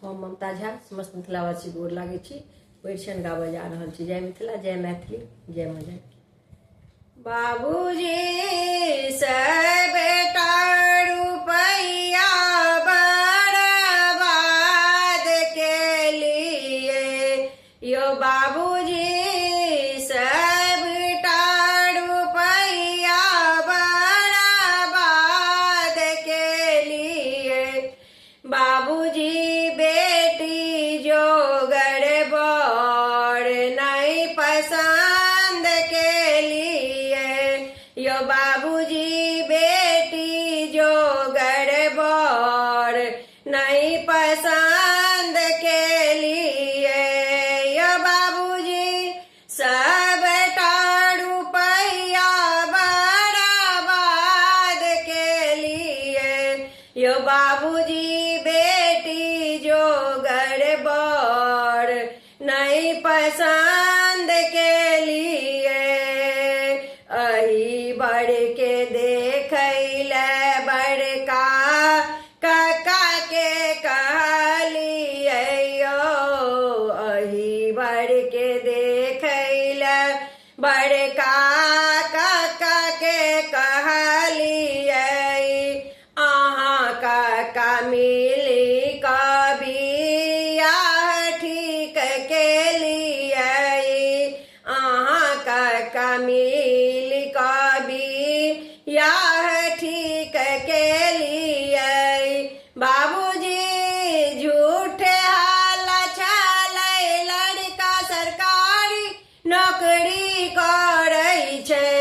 हम ममता झा समस्त मिथिलावासी गोर लागे छी। परिछन गाबे जा रहल छी। जय मिथिला, जय मैथिली, जय माँ जानकी। बाबूजी सब रुपैया बर्बाद के लिए यो बाबूजी सब रुपैया बर्बाद के लिए बाबूजी बेटी जो गड़बड़ नहीं पसंद के लिए यो बाबूजी बेटी जो गड़बड़ नहीं पसंद के लिए यो बाबूजी सब रुपैया बर्बाद के लिए यो बाबूजी बेटी जो गड़बड़ नहीं पसंद के लिए अही बढ़ के देखैले बड़का काका के कहलिए यो अही बढ़ के देखैले बड़का काका के कहलिए अहाँ काका मिली कबियाह ठीक के लिए अहाँ काका मिली कबियाह ठीक के लिए बाबूजी झूठे हाला छलै लड़का सरकारी नौकरी करै छै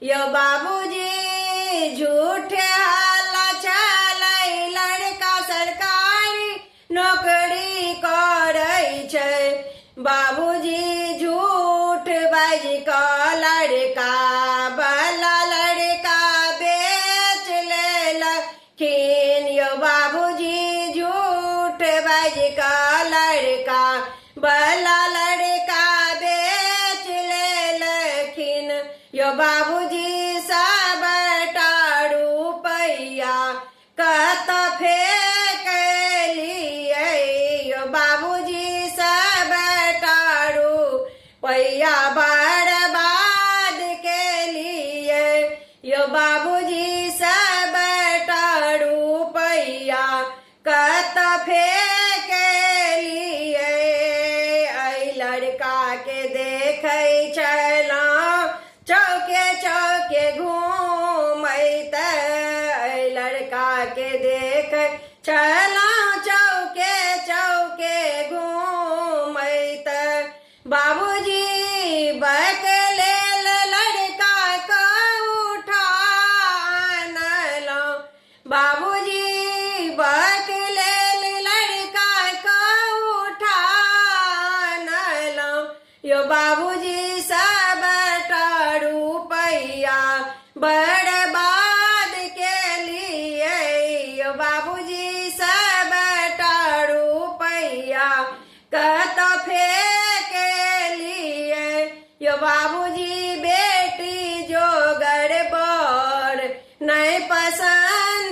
यो बाबूजी झूठे हाला छलै लड़का सरकारी नौकरी करै छै बाबूजी झूठ बाज कऽ लड़का वाला लड़का बेच लेलखिन यो बाबूजी झूठ बाज कऽ लड़का वाला लड़का बेच लेलखिन यो बाबूजी सब रुपैया कत फेंकलिए यो बाबूजी सब रुपैया बर्बाद के लिए यो बाबूजी सब रुपैया कत फेंकलिए एहि लड़का के देखै छलहुँ चौके चौके घूमैत एहि लड़का के देखै छलहुँ चौके चौके घूमैत बाबूजी बक लेल लड़का के उठा आनलहुँ बाबूजी बक लेल लड़का के उठा आनलहुँ यो बाबूजी सब रुपैया बर्बाद के लिए यो बाबूजी सब रुपैया कत फेंकलिए यो बाबूजी बेटी जो गड़बड़ नहीं पसंद